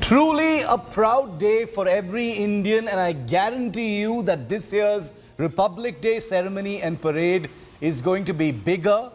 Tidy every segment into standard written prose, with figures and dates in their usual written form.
Truly a proud day for every Indian, and I guarantee you that this year's Republic Day ceremony and parade is going to be bigger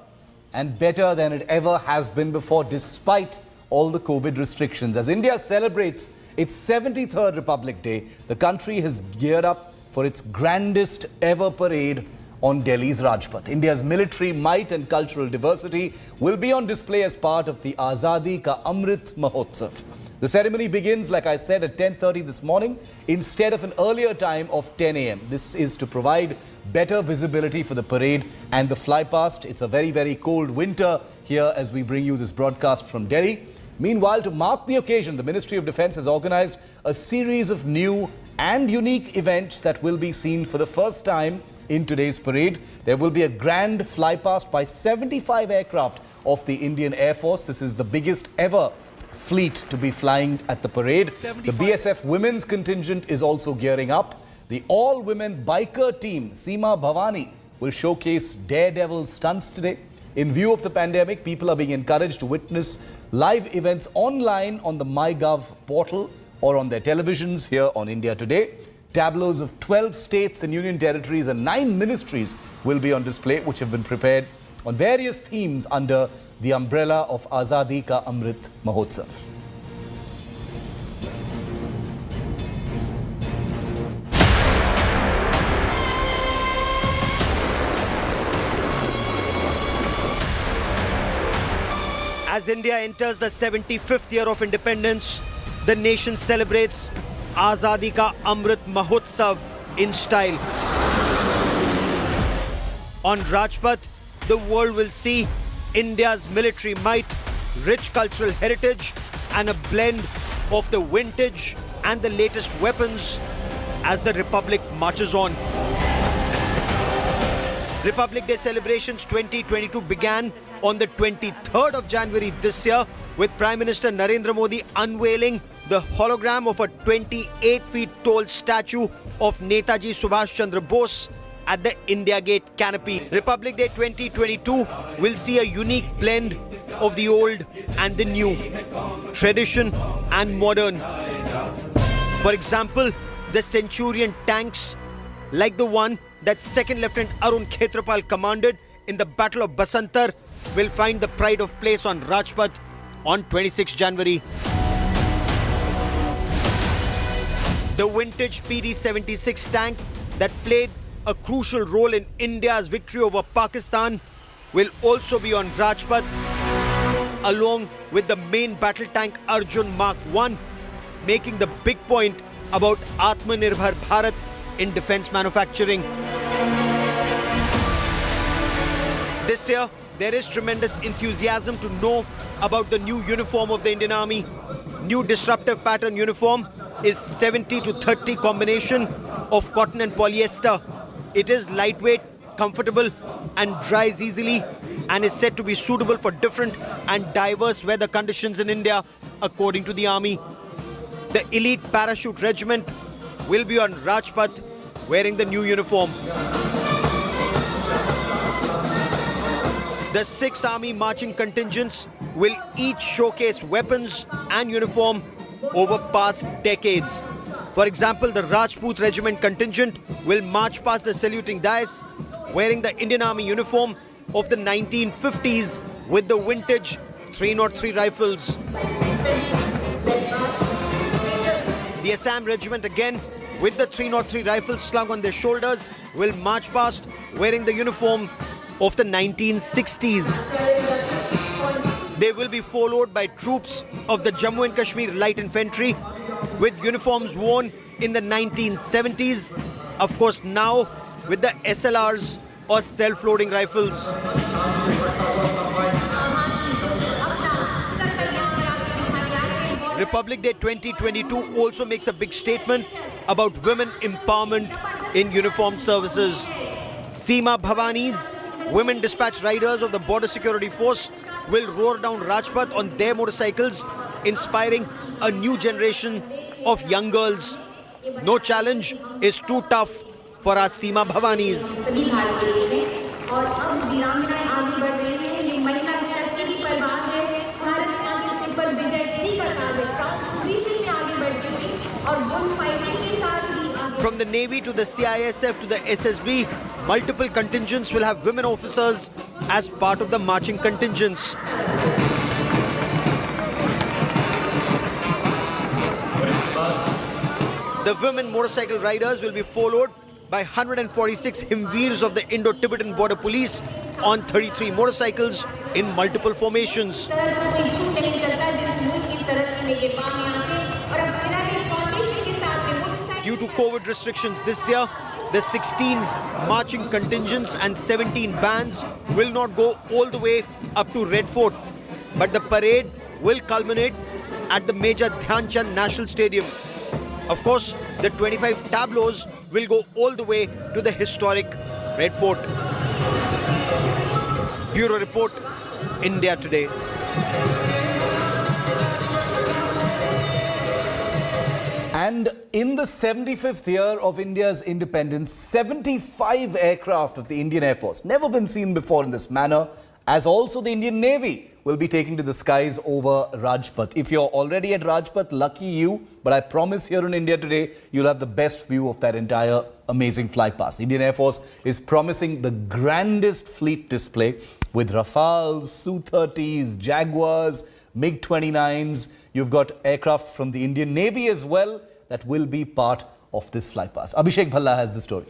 and better than it ever has been before, despite all the COVID restrictions. As India celebrates its 73rd Republic Day, the country has geared up for its grandest ever parade on Delhi's Rajpath. India's military might and cultural diversity will be on display as part of the Azadi Ka Amrit Mahotsav. The ceremony begins, like I said, at 10:30 this morning instead of an earlier time of 10 a.m. This is to provide better visibility for the parade and the Flypast. It's a very, very cold winter here as we bring you this broadcast from Delhi. Meanwhile, to mark the occasion, the Ministry of Defence has organized a series of new and unique events that will be seen for the first time in today's parade. There will be a grand flypast by 75 aircraft of the Indian Air Force. This is the biggest ever fleet to be flying at the parade. The BSF women's contingent is also gearing up. The all-women biker team, Seema Bhavani, will showcase daredevil stunts today. In view of the pandemic, people are being encouraged to witness live events online on the MyGov portal or on their televisions here on India Today. Tableaus of 12 states and union territories and 9 ministries will be on display, which have been prepared on various themes under the umbrella of Azadi Ka Amrit Mahotsav. As India enters the 75th year of independence, the nation celebrates Azadi Ka Amrit Mahotsav in style. On Rajpath, the world will see India's military might, rich cultural heritage, and a blend of the vintage and the latest weapons as the Republic marches on. Republic Day celebrations 2022 began on the 23rd of January this year with Prime Minister Narendra Modi unveiling the hologram of a 28 feet tall statue of Netaji Subhash Chandra Bose at the India Gate canopy. Republic Day 2022 will see a unique blend of the old and the new, tradition and modern. For example, the Centurion tanks, like the one that 2nd Lieutenant Arun Khetrapal commanded in the Battle of Basantar, will find the pride of place on Rajpath on 26 January. The vintage PD-76 tank that played a crucial role in India's victory over Pakistan will also be on Rajpath, along with the main battle tank Arjun Mark I, making the big point about Atmanirbhar Bharat in defense manufacturing. This year, there is tremendous enthusiasm to know about the new uniform of the Indian Army. New disruptive pattern uniform is 70-30 combination of cotton and polyester. It is lightweight, comfortable and dries easily, and is said to be suitable for different and diverse weather conditions in India, according to the Army. The elite parachute regiment will be on Rajpath wearing the new uniform. The 6 Army marching contingents will each showcase weapons and uniform over past decades. For example, the Rajput Regiment contingent will march past the saluting dais wearing the Indian Army uniform of the 1950s with the vintage 303 rifles. The Assam Regiment, again with the 303 rifles slung on their shoulders, will march past wearing the uniform of the 1960s. They will be followed by troops of the Jammu and Kashmir Light Infantry with uniforms worn in the 1970s, of course now with the SLRs or self-loading rifles. Republic Day 2022 also makes a big statement about women empowerment in uniformed services. Seema Bhavani's women dispatch riders of the Border Security Force will roar down Rajpath on their motorcycles, inspiring a new generation of young girls. No challenge is too tough for our Seema Bhavanis. the Navy to the CISF to the SSB, multiple contingents will have women officers as part of the marching contingents. The women motorcycle riders will be followed by 146 Himveers of the Indo-Tibetan Border Police on 33 motorcycles in multiple formations. Due to COVID restrictions this year, the 16 marching contingents and 17 bands will not go all the way up to Red Fort, but the parade will culminate at the Major Dhyan Chand National Stadium. Of course, the 25 tableaus will go all the way to the historic Red Fort. Bureau Report, India Today. And in the 75th year of India's independence, 75 aircraft of the Indian Air Force, never been seen before in this manner, as also the Indian Navy, will be taking to the skies over Rajpath. If you're already at Rajpath, lucky you, but I promise here in India Today, you'll have the best view of that entire amazing Flypast. Indian Air Force is promising the grandest fleet display with Rafales, Su-30s, Jaguars, MiG-29s. You've got aircraft from the Indian Navy as well that will be part of this Flypast. Abhishek Bhalla has the story.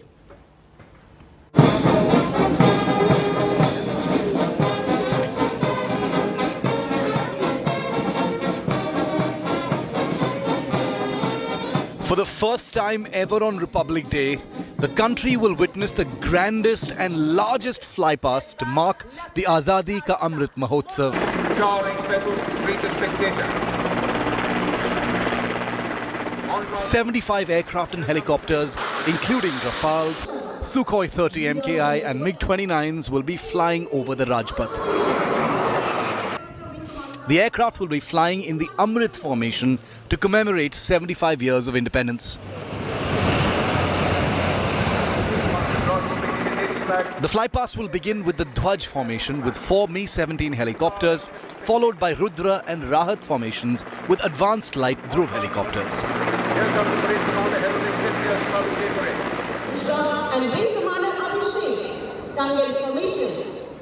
For the first time ever on Republic Day, the country will witness the grandest and largest flypast to mark the Azadi Ka Amrit Mahotsav. Showering pebbles to greet the spectator. 75 aircraft and helicopters, including Rafales, Sukhoi 30 MKI and MiG-29s will be flying over the Rajpath. The aircraft will be flying in the Amrit formation to commemorate 75 years of independence. The flypast will begin with the Dhwaj formation with 4 Mi-17 helicopters, followed by Rudra and Rahat formations with advanced light Dhruv helicopters.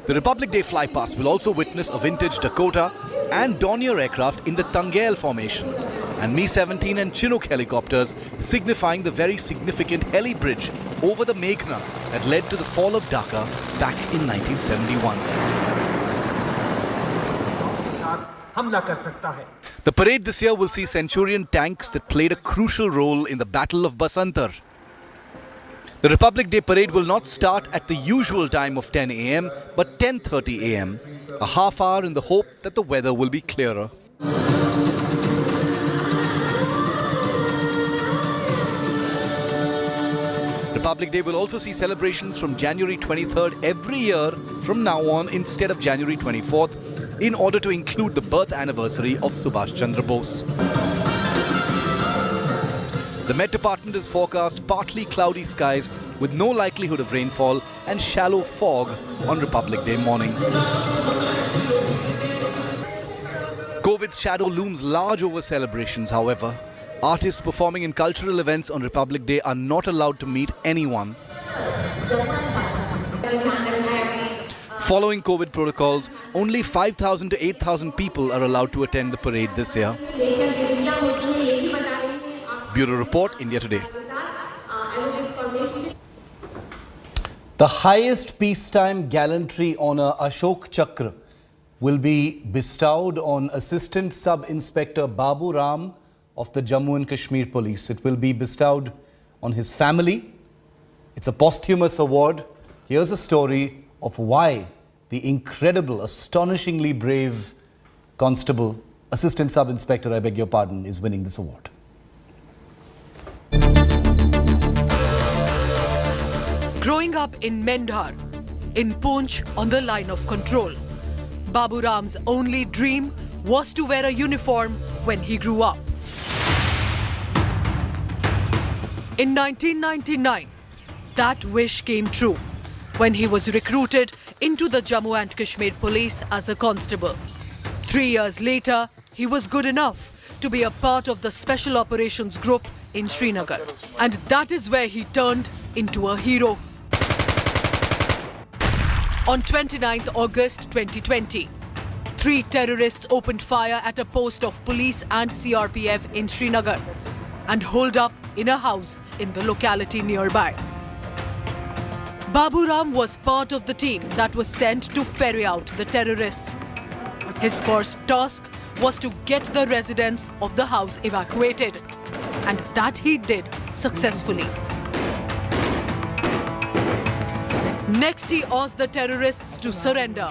The Republic Day flypast will also witness a vintage Dakota and Dornier aircraft in the Tangail formation and Mi-17 and Chinook helicopters, signifying the very significant heli bridge over the Meghna that led to the fall of Dhaka back in 1971. The parade this year will see Centurion tanks that played a crucial role in the Battle of Basantar. The Republic Day parade will not start at the usual time of 10 a.m. but 10:30 a.m., a half hour in the hope that the weather will be clearer. Republic Day will also see celebrations from January 23rd every year from now on instead of January 24th in order to include the birth anniversary of Subhash Chandra Bose. The Met Department has forecast partly cloudy skies with no likelihood of rainfall and shallow fog on Republic Day morning. COVID's shadow looms large over celebrations, however. Artists performing in cultural events on Republic Day are not allowed to meet anyone. Following COVID protocols, only 5,000 to 8,000 people are allowed to attend the parade this year. Bureau Report, India Today. The highest peacetime gallantry honour, Ashok Chakra, will be bestowed on Assistant Sub-Inspector Babu Ram of the Jammu and Kashmir Police. It will be bestowed on his family. It's a posthumous award. Here's a story of why the incredible, astonishingly brave constable, Assistant Sub-Inspector, I beg your pardon, is winning this award. Growing up in Mendhar, in Poonch on the line of control, Babu Ram's only dream was to wear a uniform when he grew up. In 1999, that wish came true when he was recruited into the Jammu and Kashmir Police as a constable. 3 years later, he was good enough to be a part of the Special Operations Group in Srinagar. And that is where he turned into a hero. On 29th August 2020, 3 terrorists opened fire at a post of police and CRPF in Srinagar and holed up in a house in the locality nearby. Babu Ram was part of the team that was sent to ferry out the terrorists. His first task was to get the residents of the house evacuated, and that he did successfully. Next, he asked the terrorists to surrender.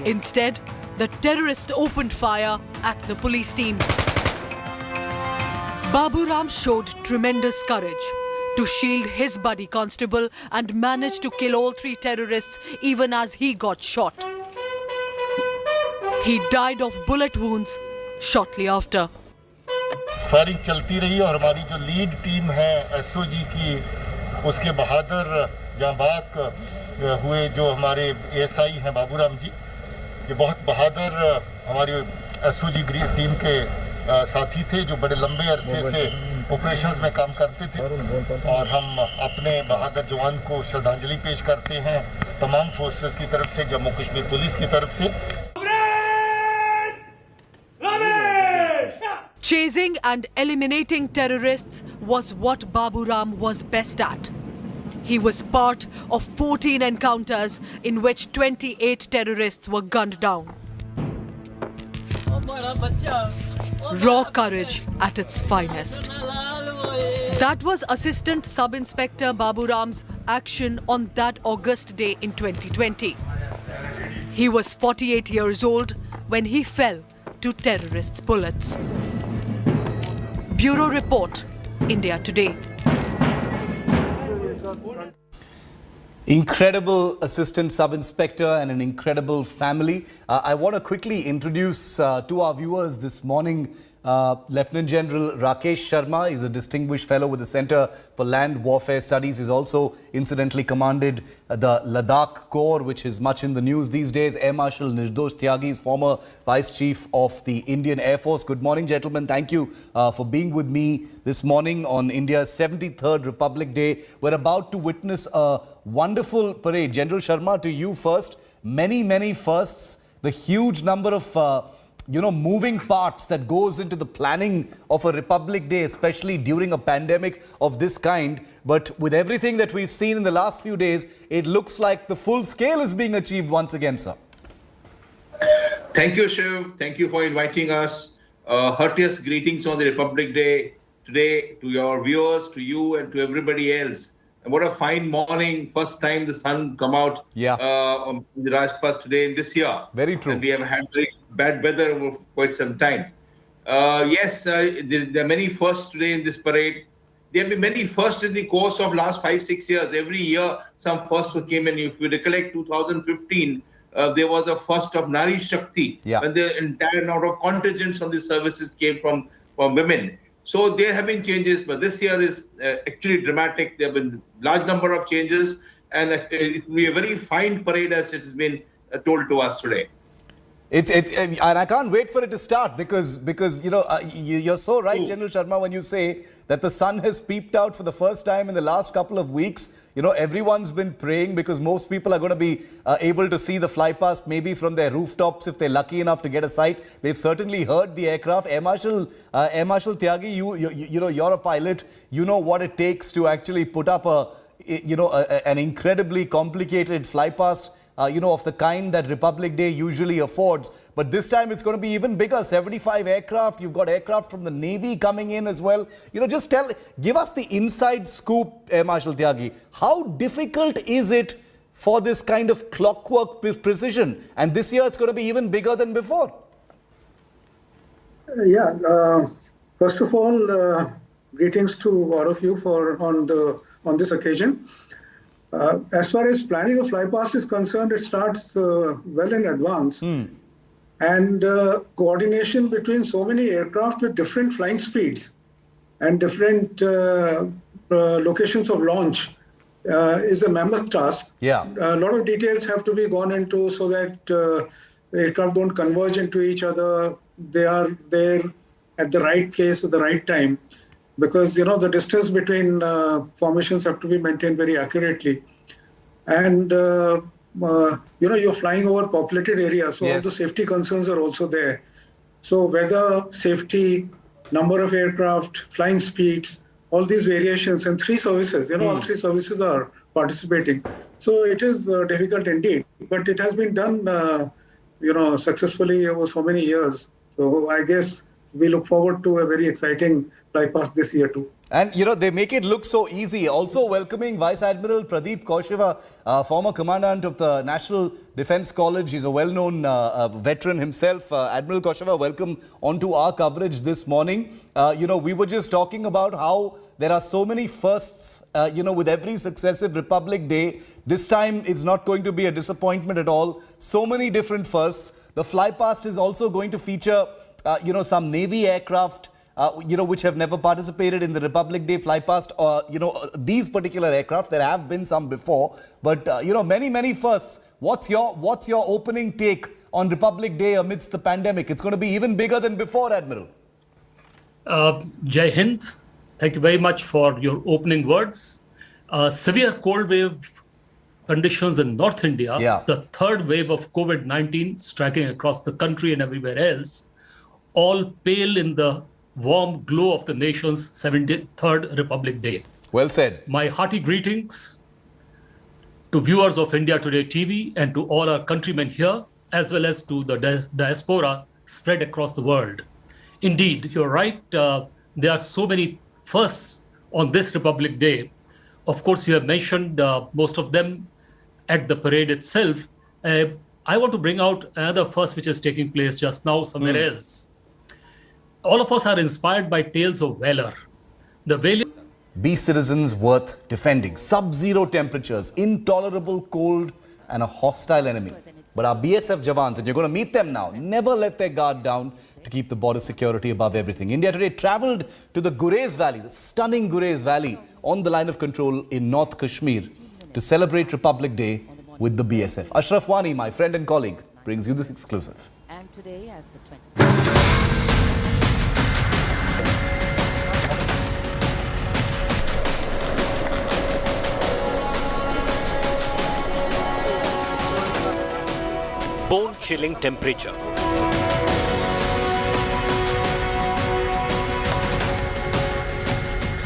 Instead, the terrorists opened fire at the police team. Babu Ram showed tremendous courage to shield his buddy constable and managed to kill all 3 terrorists even as he got shot. He died of bullet wounds shortly after. Firing चलती रही और हमारी जो lead team है SOG की उसके बहादुर जांबाज हुए जो हमारे एएसआई हैं बाबूराम जी, ये बहुत बहादुर हमारी एसओजी टीम के साथी थे जो बड़े लंबे अरसे से ऑपरेशंस में काम करते थे और हम अपने बहादुर जवान को श्रद्धांजलि पेश करते हैं तमाम फोर्सेस की तरफ से, जम्मू कश्मीर पुलिस की तरफ से। Chasing and eliminating terrorists was what Babu Ram was best at. He was part of 14 encounters in which 28 terrorists were gunned down. Raw courage at its finest. That was Assistant Sub-Inspector Babu Ram's action on that August day in 2020. He was 48 years old when he fell to terrorists' bullets. Bureau Report, India Today. Incredible Assistant Sub-Inspector and an incredible family. I want to quickly introduce to our viewers this morning Lieutenant General Rakesh Sharma. He's a distinguished fellow with the Centre for Land Warfare Studies. He's also incidentally commanded the Ladakh Corps, which is much in the news these days. Air Marshal Nirdosh Tyagi is former Vice Chief of the Indian Air Force. Good morning, gentlemen. Thank you for being with me this morning on India's 73rd Republic Day. We're about to witness a wonderful parade. General Sharma, to you first. Many, many firsts. The huge number of moving parts that goes into the planning of a Republic Day, especially during a pandemic of this kind. But with everything that we've seen in the last few days, it looks like the full scale is being achieved once again, sir. Thank you, Shiv. Thank you for inviting us. Heartiest greetings on the Republic Day today to your viewers, to you and to everybody else. And what a fine morning. First time the sun come out on the Rajpath today in this year. Very true. And we have had very bad weather over quite some time. There are many firsts today in this parade. There have been many firsts in the course of last 5-6 years. Every year some firsts came in. If you recollect 2015, there was a first of Nari Shakti, when the entire number of contingents on the services came from women. So there have been changes, but this year is actually dramatic. There have been large number of changes, and it will be a very fine parade as it has been told to us today. And I can't wait for it to start because you're so right, General Sharma, when you say that the sun has peeped out for the first time in the last couple of weeks. Everyone's been praying because most people are going to be able to see the Flypast maybe from their rooftops if they're lucky enough to get a sight. They've certainly heard the aircraft. Air Marshal Tyagi, you're a pilot. You know what it takes to actually put up an incredibly complicated Flypast. Of the kind that Republic Day usually affords. But this time it's going to be even bigger, 75 aircraft. You've got aircraft from the Navy coming in as well. Just give us the inside scoop, Air Marshal Tyagi. How difficult is it for this kind of clockwork precision? And this year it's going to be even bigger than before. First of all, greetings to all of you on this occasion. As far as planning of Flypast is concerned, it starts well in advance. And coordination between so many aircraft with different flying speeds and different locations of launch is a mammoth task. A lot of details have to be gone into so that aircraft don't converge into each other. They are there at the right place at the right time, because the distance between formations have to be maintained very accurately, and you're flying over populated areas, so all the safety concerns are also there. So weather, safety, number of aircraft, flying speeds, all these variations, and three services, all three services are participating. So it is difficult indeed, but it has been done, successfully over so many years. So I guess we look forward to a very exciting Flypast this year too. And, they make it look so easy. Also welcoming Vice Admiral Pradeep Kaushava, former commandant of the National Defence College. He's a well-known veteran himself. Admiral Kaushava, welcome onto our coverage this morning. We were just talking about how there are so many firsts, with every successive Republic Day. This time, it's not going to be a disappointment at all. So many different firsts. The Flypast is also going to feature, some Navy aircraft, which have never participated in the Republic Day Flypast, these particular aircraft. There have been some before, but, many firsts. What's your opening take on Republic Day amidst the pandemic? It's going to be even bigger than before, Admiral. Jai Hind, thank you very much for your opening words. Severe cold wave conditions in North India, the third wave of COVID-19 striking across the country and everywhere else, all pale in the warm glow of the nation's 73rd Republic Day. Well said. My hearty greetings to viewers of India Today TV and to all our countrymen here, as well as to the diaspora spread across the world. Indeed, you're right. There are so many firsts on this Republic Day. Of course, you have mentioned most of them at the parade itself. I want to bring out another first which is taking place just now somewhere else. All of us are inspired by tales of valor. The valiant Be citizens worth defending. Sub-zero temperatures, intolerable cold, and a hostile enemy. But our BSF Jawans, and you're going to meet them now, never let their guard down to keep the border security above everything. India Today travelled to the Gurez Valley, the stunning Gurez Valley, on the line of control in North Kashmir to celebrate Republic Day with the BSF. Ashraf Wani, my friend and colleague, brings you this exclusive. And today as the 20th. Bone-chilling temperature.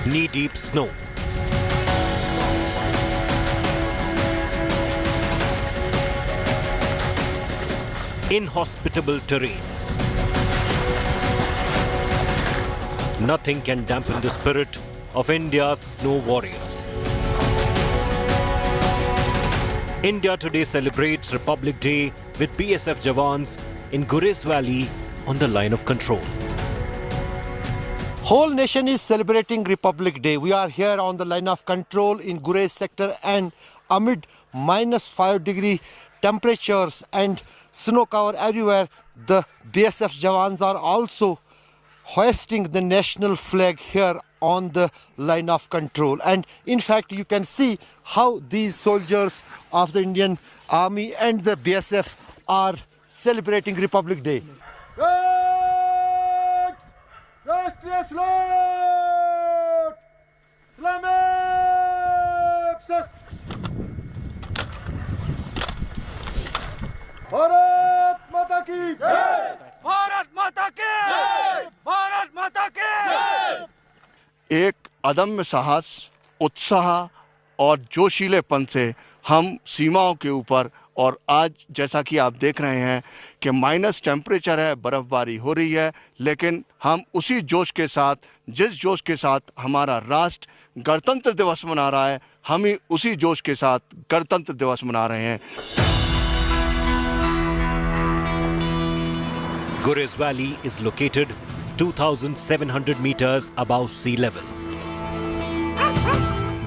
Knee-deep snow. Inhospitable terrain. Nothing can dampen the spirit of India's snow warriors. India Today celebrates Republic Day with BSF Jawans in Gurez Valley on the line of control. Whole nation is celebrating Republic Day. We are here on the line of control in Gurez sector, and amid -5-degree temperatures and snow cover everywhere, the BSF Jawans are also hoisting the national flag here on the line of control. And in fact, you can see how these soldiers of the Indian Army and the BSF are celebrating Republic Day. Bharat Mata ki Jai! Bharat Mata ki Jai! Bharat Mata ki Jai! एक अदम्य साहस, उत्साह और जोशीलेपन से हम सीमाओं के ऊपर, और आज जैसा कि आप देख रहे हैं कि माइनस टेम्परेचर है, बर्फ़बारी हो रही है, लेकिन हम उसी जोश के साथ, जिस जोश के साथ हमारा राष्ट्र गणतंत्र दिवस मना रहा है, हम ही उसी जोश के साथ गणतंत्र दिवस मना रहे हैं. Gurez Valley is located 2,700 meters above sea level.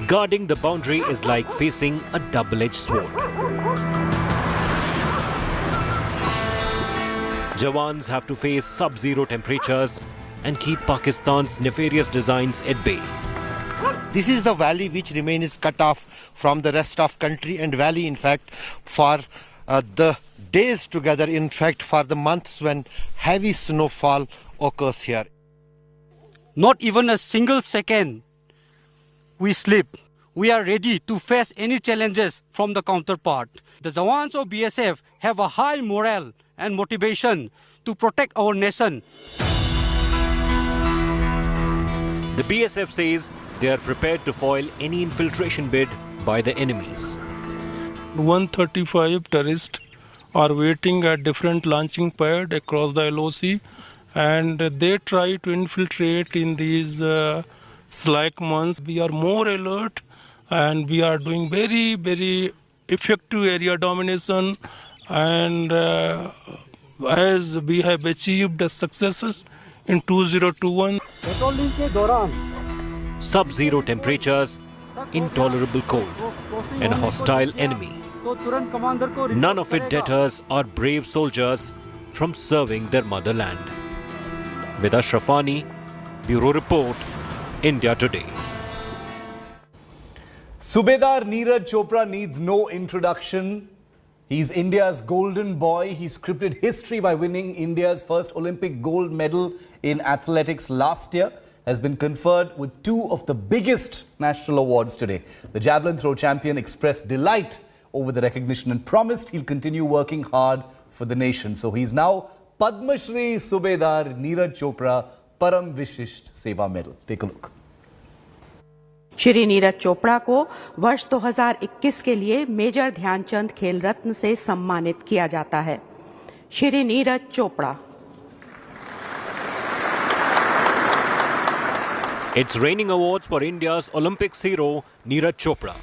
Guarding the boundary is like facing a double-edged sword. Jawans have to face sub-zero temperatures and keep Pakistan's nefarious designs at bay. This is the valley which remains cut off from the rest of country, and valley in fact for the days together, in fact for the months when heavy snowfall occurs here. not even a single second we sleep. We are ready to face any challenges from the counterpart. The Jawans of BSF have a high morale and motivation to protect our nation. The BSF says they are prepared to foil any infiltration bid by the enemies. 135 terrorists are waiting at different launching pads across the LOC, and they try to infiltrate in these slack months. We are more alert and we are doing very, very effective area domination, and as we have achieved successes in 2021. Sub-zero temperatures, intolerable cold, and a hostile enemy. None of it deters our brave soldiers from serving their motherland. With Ashrafani, Bureau Report, India Today. Subedar Neeraj Chopra needs no introduction. He's India's golden boy. He scripted history by winning India's first Olympic gold medal in athletics last year. Has been conferred with two of the biggest national awards today. The javelin throw champion expressed delight over the recognition and promised he'll continue working hard for the nation. So he's now Padma Shri Subedar Neeraj Chopra Param Vishisht Seva Medal. Take a look. Shri Neeraj Chopra को वर्ष 2021 के लिए major Dhyanchand खेल रत्न से सम्मानित किया जाता है। Shri Neeraj Chopra. It's raining awards for India's Olympics hero Neeraj Chopra.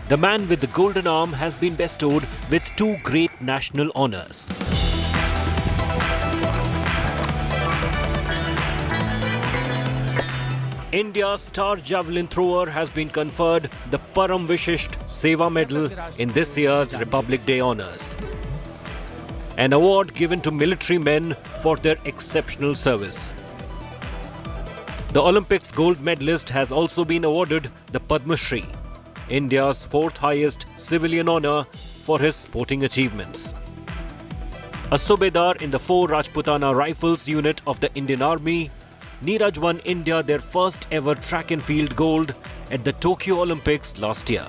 The man with the golden arm has been bestowed with two great national honours. India's star javelin thrower has been conferred the Param Vishisht Seva Medal in this year's Republic Day honours. An award given to military men for their exceptional service. The Olympics gold medalist has also been awarded the Padma Shri, India's fourth highest civilian honour for his sporting achievements. A Subedar in the 4 Rajputana Rifles unit of the Indian Army, Neeraj won India their first ever track and field gold at the Tokyo Olympics last year.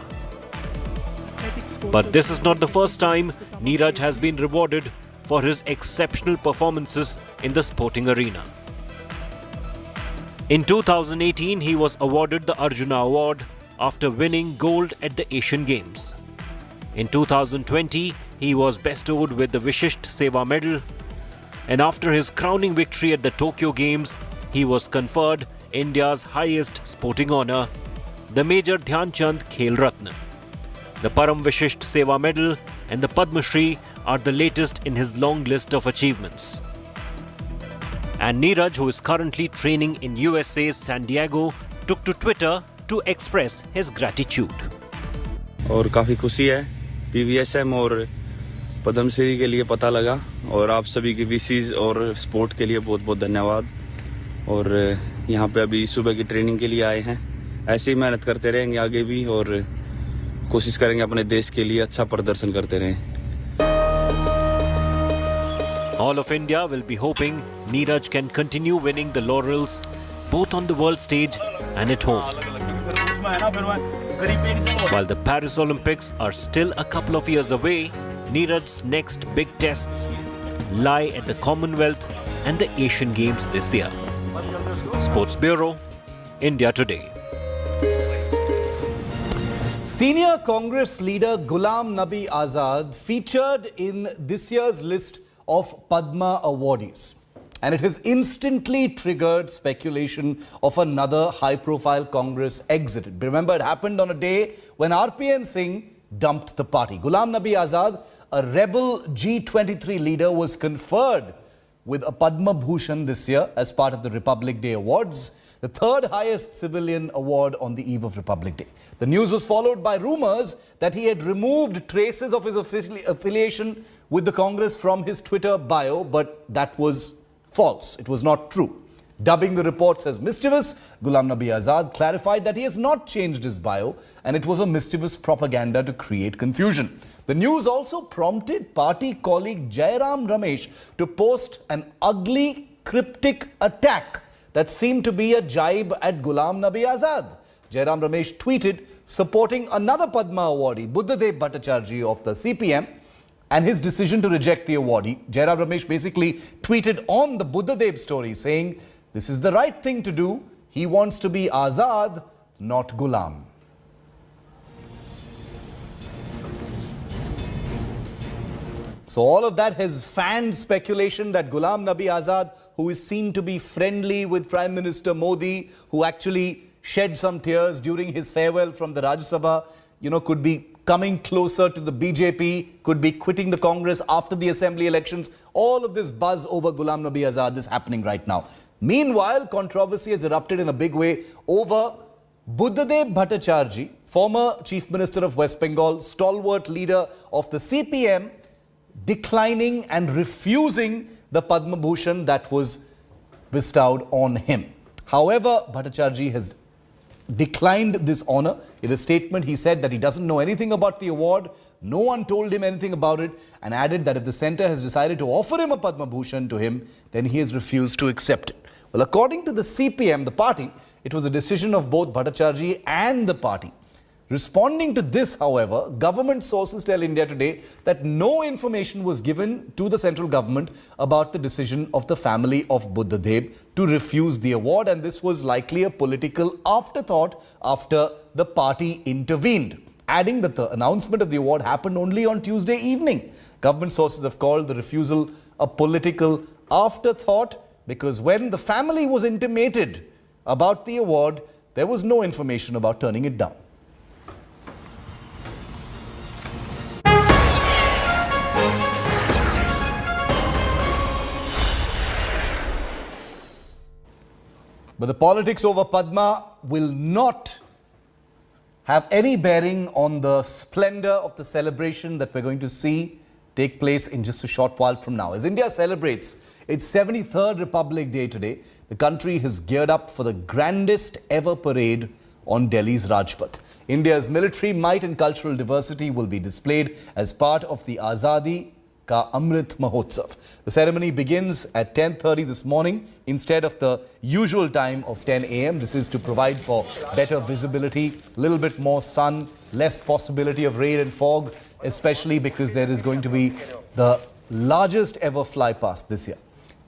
But this is not the first time Neeraj has been rewarded for his exceptional performances in the sporting arena. In 2018, he was awarded the Arjuna Award after winning gold at the Asian Games. In 2020, he was bestowed with the Vishisht Seva Medal, and after his crowning victory at the Tokyo Games, he was conferred India's highest sporting honour, the Major Dhyanchand Khel Ratna. The Param Vishisht Seva Medal and the Padma Shri are the latest in his long list of achievements. And Neeraj, who is currently training in USA's San Diego, took to Twitter to express his gratitude. और काफ़ी खुशी है PVSM और पद्म श्री के लिए पता लगा, और आप सभी की विशेष और सपोर्ट के लिए बहुत बहुत धन्यवाद। और यहाँ पे अभी सुबह की ट्रेनिंग के लिए आए हैं। ऐसे ही मेहनत करते रहेंगे आगे भी, और कोशिश करेंगे अपने देश के लिए अच्छा प्रदर्शन करते रहें। All of India will be hoping Neeraj can continue winning the laurels both on the world stage and at home. While the Paris Olympics are still a couple of years away, Neeraj's next big tests lie at the Commonwealth and the Asian Games this year. Sports Bureau, India Today. Senior Congress leader Ghulam Nabi Azad featured in this year's list of Padma awardees. And it has instantly triggered speculation of another high-profile Congress exit. Remember, it happened on a day when RPN Singh dumped the party. Ghulam Nabi Azad, a rebel G23 leader, was conferred with a Padma Bhushan this year as part of the Republic Day Awards, the third highest civilian award on the eve of Republic Day. The news was followed by rumours that he had removed traces of his affiliation with the Congress from his Twitter bio, but that was false. It was not true. Dubbing the reports as mischievous, Ghulam Nabi Azad clarified that he has not changed his bio and it was a mischievous propaganda to create confusion. The news also prompted party colleague Jairam Ramesh to post an ugly cryptic attack that seemed to be a jibe at Ghulam Nabi Azad. Jairam Ramesh tweeted supporting another Padma awardee, Buddhadev Bhattacharjee of the CPM, and his decision to reject the awardee. Jairam Ramesh basically tweeted on the Buddhadev story saying, this is the right thing to do. He wants to be Azad, not Ghulam. So all of that has fanned speculation that Ghulam Nabi Azad, who is seen to be friendly with Prime Minister Modi, who actually shed some tears during his farewell from the Rajya Sabha, could be coming closer to the BJP, could be quitting the Congress after the assembly elections. All of this buzz over Ghulam Nabi Azad is happening right now. Meanwhile, controversy has erupted in a big way over Buddhadev Bhattacharjee, former Chief Minister of West Bengal, stalwart leader of the CPM, declining and refusing the Padma Bhushan that was bestowed on him. However, Bhattacharjee has declined this honour. In a statement, he said that he doesn't know anything about the award, no one told him anything about it, and added that if the centre has decided to offer him a Padma Bhushan to him, then he has refused to accept it. Well, according to the CPM, the party, it was a decision of both Bhattacharjee and the party. Responding to this, however, government sources tell India Today that no information was given to the central government about the decision of the family of Buddhadev to refuse the award, and this was likely a political afterthought after the party intervened, adding that the announcement of the award happened only on Tuesday evening. Government sources have called the refusal a political afterthought because when the family was intimated about the award, there was no information about turning it down. But the politics over Padma will not have any bearing on the splendor of the celebration that we're going to see take place in just a short while from now. As India celebrates its 73rd Republic Day today, the country has geared up for the grandest ever parade on Delhi's Rajpath. India's military might and cultural diversity will be displayed as part of the Azadi Ka Amrit Mahotsav. The ceremony begins at 10:30 this morning instead of the usual time of 10 a.m. This is to provide for better visibility, a little bit more sun, less possibility of rain and fog, especially because there is going to be the largest ever Flypast this year.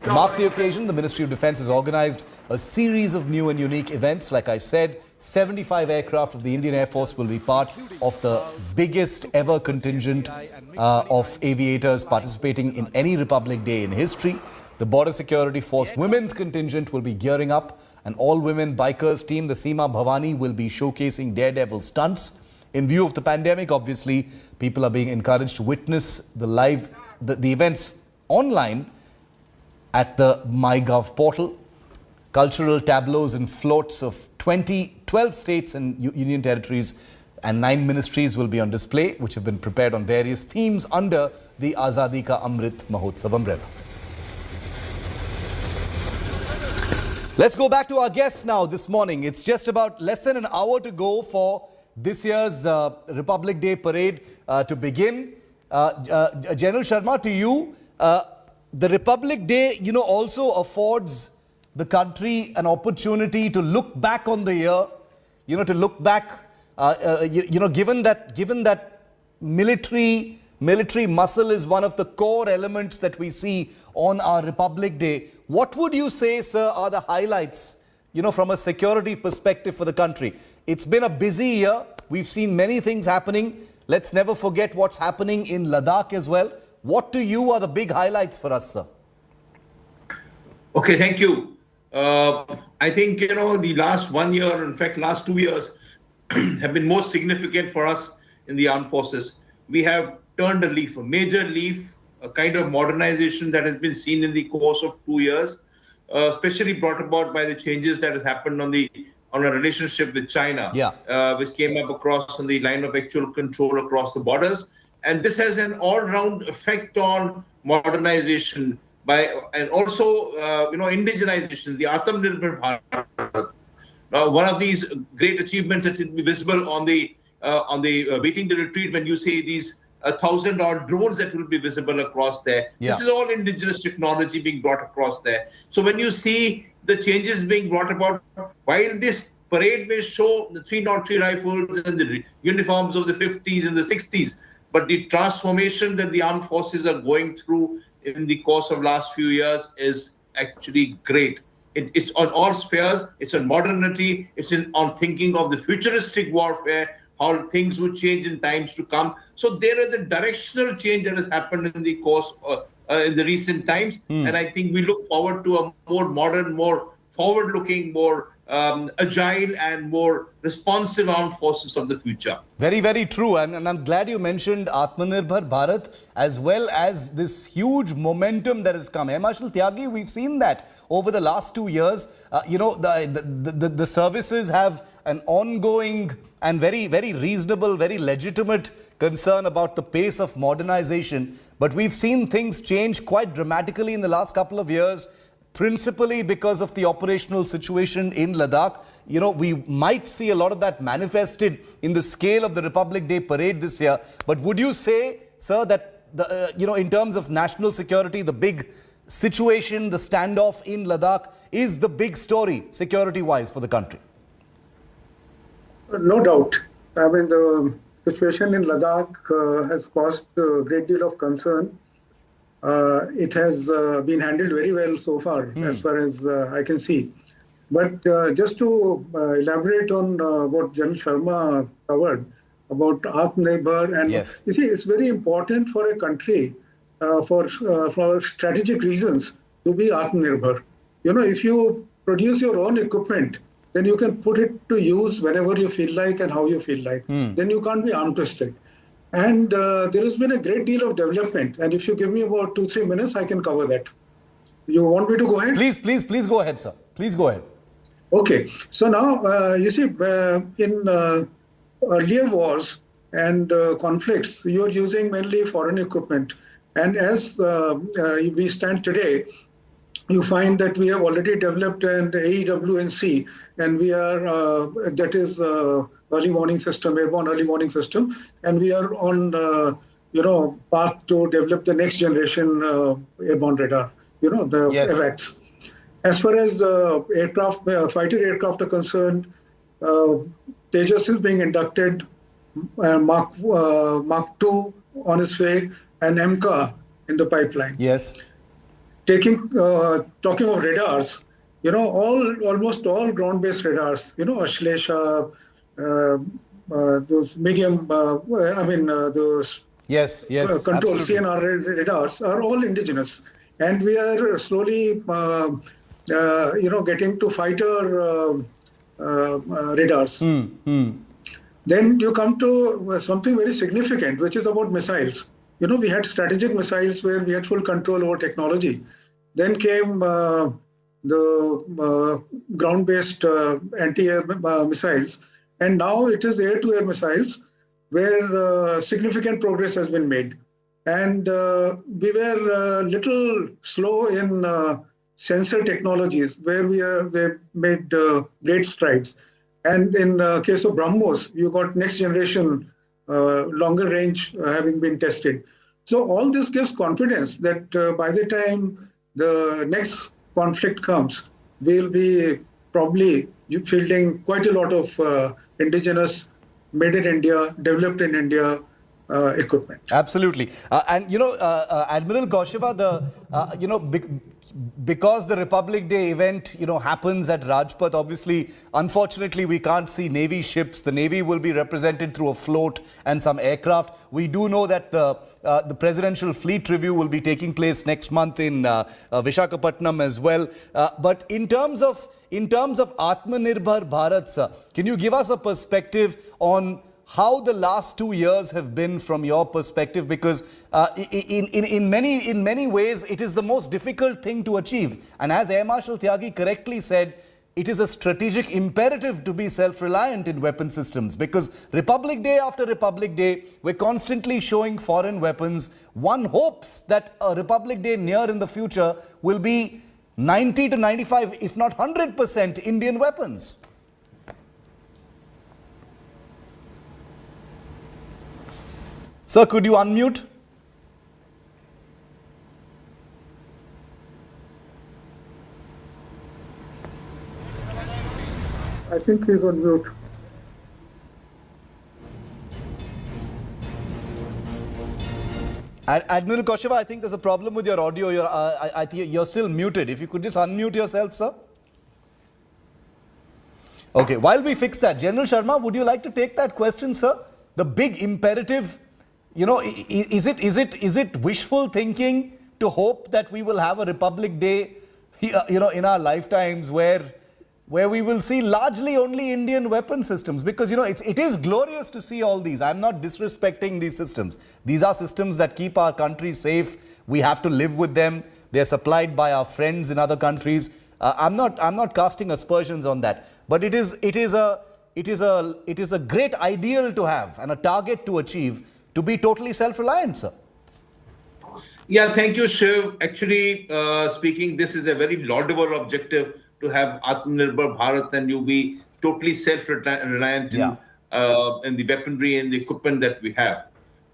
To mark the occasion, the Ministry of Defence has organised a series of new and unique events. Like I said, 75 aircraft of the Indian Air Force will be part of the biggest ever contingent of aviators participating in any Republic Day in history. The Border Security Force Women's contingent will be gearing up. An all-women bikers team, the Seema Bhavani, will be showcasing daredevil stunts. In view of the pandemic, obviously, people are being encouraged to witness the events online at the MyGov portal. Cultural tableaus and floats of 12 states and union territories and 9 ministries will be on display, which have been prepared on various themes under the Azadi Ka Amrit Mahotsav umbrella. Let's go back to our guests now this morning. It's just about less than an hour to go for this year's Republic Day parade to begin. General Sharma, to you, the Republic Day, also affords the country an opportunity to look back on the year, to look back, given that military muscle is one of the core elements that we see on our Republic Day. What would you say, sir, are the highlights, from a security perspective for the country? It's been a busy year. We've seen many things happening. Let's never forget what's happening in Ladakh as well. What to you are the big highlights for us, sir? Okay, thank you. I think, the last 1 year, in fact, last 2 years have been most significant for us in the armed forces. We have turned a leaf, a major leaf, a kind of modernization that has been seen in the course of 2 years, especially brought about by the changes that has happened on a relationship with China, which came up across on the line of actual control across the borders. And this has an all-round effect on modernization and also, indigenization, the Atmanirbhar Bharat. Now, one of these great achievements that will be visible on the beating the retreat when you say these 1,000 odd drones that will be visible across there. Yeah. This is all indigenous technology being brought across there. So when you see the changes being brought about, while this parade may show the 303 rifles and the uniforms of the 50s and the 60s, but the transformation that the armed forces are going through in the course of last few years is actually great. It's on all spheres. It's on modernity. It's on thinking of the futuristic warfare, how things would change in times to come. So there is a directional change that has happened in the course in the recent times. And I think we look forward to a more modern, more forward-looking, more agile and more responsive armed forces of the future. Very, very true. And I'm glad you mentioned Atmanirbhar Bharat as well as this huge momentum that has come. Marshal Tyagi, we've seen that over the last 2 years. The services have an ongoing and very, very reasonable, very legitimate concern about the pace of modernization. But we've seen things change quite dramatically in the last couple of years, principally because of the operational situation in Ladakh. We might see a lot of that manifested in the scale of the Republic Day parade this year. But would you say, sir, that in terms of national security, the big situation, the standoff in Ladakh is the big story security-wise for the country? No doubt. I mean, the situation in Ladakh has caused a great deal of concern. It has been handled very well so far, as far as I can see. But just to elaborate on what General Sharma covered about Atmanirbhar, and yes. You see, it's very important for a country for strategic reasons to be Atmanirbhar. If you produce your own equipment, then you can put it to use whenever you feel like and how you feel like. Then you can't be arm twisted. And there has been a great deal of development. And if you give me about 2-3 minutes, I can cover that. You want me to go ahead? Please go ahead, sir. Please go ahead. Okay. So now, you see, in earlier wars and conflicts, you're using mainly foreign equipment. And as we stand today, you find that we have already developed an AEW&C, and we are, that is early warning system, airborne early warning system, and we are on, path to develop the next generation airborne radar, the AWACS. As far as aircraft, fighter aircraft are concerned, Tejas is being inducted, Mark II on its way, and MK in the pipeline. Yes. Talking of radars, almost all ground-based radars, Ashlesha, those medium, those yes, control absolutely. CNR radars are all indigenous, and we are slowly, getting to fighter radars. Then you come to something very significant, which is about missiles. We had strategic missiles where we had full control over technology. Then came the ground-based anti-air missiles. And now it is air-to-air missiles where significant progress has been made. And we were a little slow in sensor technologies where we've made great strides. And in case of BrahMos, you got next generation longer range having been tested. So all this gives confidence that by the time the next conflict comes, we'll be probably fielding quite a lot of indigenous, made in India, developed in India equipment. Absolutely. Admiral Kaushava, because the Republic Day event, happens at Rajpath, obviously, unfortunately, we can't see Navy ships. The Navy will be represented through a float and some aircraft. We do know that the Presidential Fleet Review will be taking place next month in Visakhapatnam as well. But in terms of Atmanirbhar Bharat, sir, can you give us a perspective on how the last 2 years have been from your perspective? Because in many ways, it is the most difficult thing to achieve. And as Air Marshal Tyagi correctly said, it is a strategic imperative to be self-reliant in weapon systems, because Republic Day after Republic Day, we're constantly showing foreign weapons. One hopes that a Republic Day near in the future will be 90 to 95, if not 100% Indian weapons. Sir, could you unmute? I think he's on mute. Admiral Kosheva, I think there's a problem with your audio. You're still muted. If you could just unmute yourself, sir. Okay, while we fix that, General Sharma, would you like to take that question, sir? The big imperative, you know, is it wishful thinking to hope that we will have a Republic Day, you know, in our lifetimes where we will see largely only Indian weapon systems? Because, you know, it is glorious to see all these. I'm not disrespecting these systems. These are systems that keep our country safe. We have to live with them. They're supplied by our friends in other countries. I'm not casting aspersions on that. But it is a great ideal to have and a target to achieve, to be totally self-reliant, sir. Yeah, thank you, Shiv. Actually, speaking, this is a very laudable objective, to have Atmanirbhar Bharat and you be totally self-reliant in the weaponry and the equipment that we have.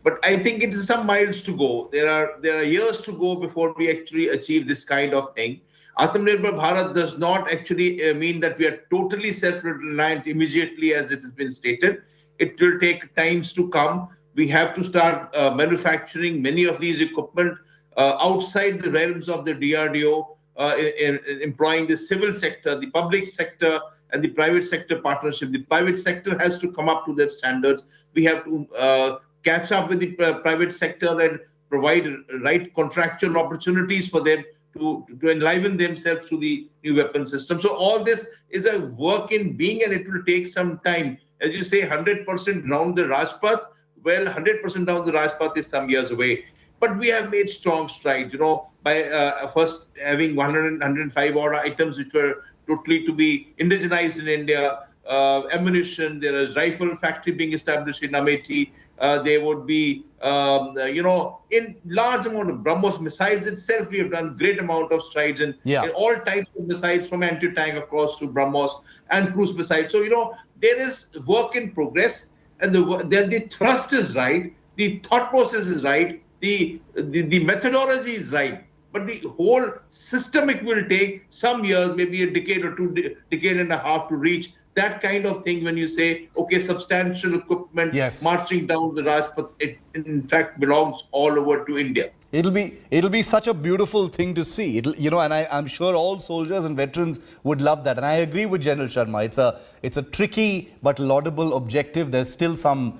But I think it is some miles to go. There are years to go before we actually achieve this kind of thing. Atmanirbhar Bharat does not actually mean that we are totally self-reliant immediately, as it has been stated. It will take times to come. We have to start manufacturing many of these equipment outside the realms of the DRDO, employing the civil sector, the public sector, and the private sector partnership. The private sector has to come up to their standards. We have to catch up with the private sector and provide right contractual opportunities for them to enliven themselves to the new weapon system. So all this is a work in being, and it will take some time. As you say, 100% down the Rajpath. Well, 100% down the Rajpath is some years away. But we have made strong strides, you know, by first having 105 odd items which were totally to be indigenized in India. Ammunition, there is rifle factory being established in Amethi. There would be, you know, in large amount of BrahMos missiles itself, we have done great amount of strides in all types of missiles, from anti-tank across to BrahMos and cruise missiles. So, you know, there is work in progress, and the thrust is right, the thought process is right, the methodology is right, but the whole system, it will take some years, maybe a decade or decade and a half to reach that kind of thing. When you say, okay, substantial equipment marching down the Rajpath, it in fact belongs all over to India. It'll be such a beautiful thing to see. You know, and I'm sure all soldiers and veterans would love that. And I agree with General Sharma. It's a tricky but laudable objective. There's still some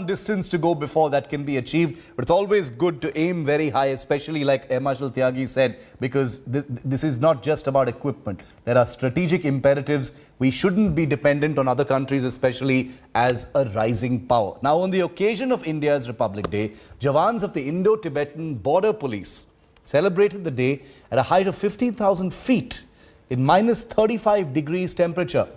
distance to go before that can be achieved. But it's always good to aim very high, especially like Marshal Tyagi said, because this is not just about equipment. There are strategic imperatives. We shouldn't be dependent on other countries, especially as a rising power. Now, on the occasion of India's Republic Day, Jawans of the Indo-Tibetan Border Police celebrated the day at a height of 15,000 feet in minus 35 degrees temperature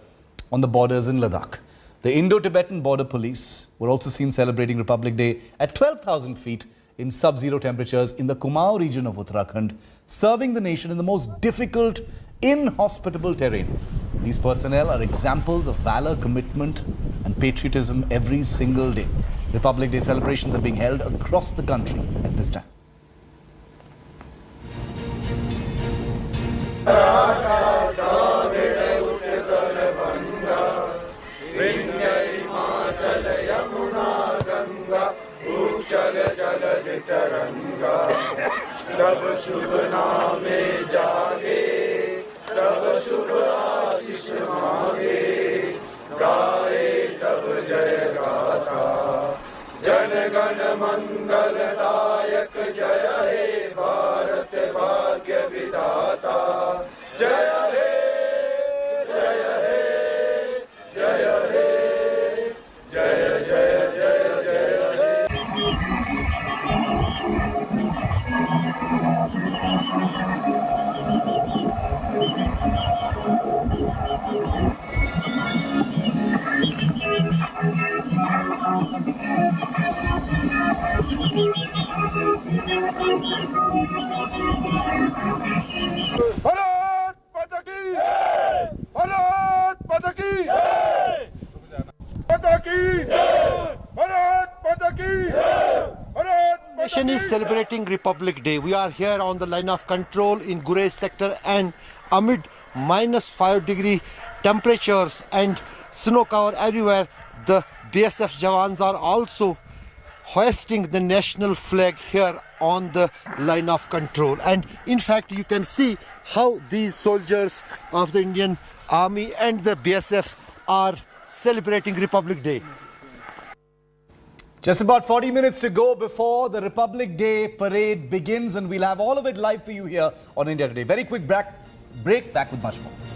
on the borders in Ladakh. The Indo-Tibetan Border Police were also seen celebrating Republic Day at 12,000 feet in sub-zero temperatures in the Kumaon region of Uttarakhand, serving the nation in the most difficult, inhospitable terrain. These personnel are examples of valor, commitment and patriotism every single day. Republic Day celebrations are being held across the country at this time. तब शुभ नामे जागे, तब शुभ आशीष मांगे, गाए तब जय गाथा, जन गण मंगलदायक जय हे भारत भाग्य विधाता, जय हे जय हे जय हे जय जय जय जय हे। भारत माता की जय, भारत माता की जय, माता की जय, भारत माता की जय। is celebrating Republic Day. We are here on the line of control in Gurez sector, and amid -5-degree temperatures and snow cover everywhere, the BSF Jawans are also hoisting the national flag here on the line of control. And in fact, you can see how these soldiers of the Indian Army and the BSF are celebrating Republic Day. Just about 40 minutes to go before the Republic Day parade begins, and we'll have all of it live for you here on India Today. Very quick break, back with much more.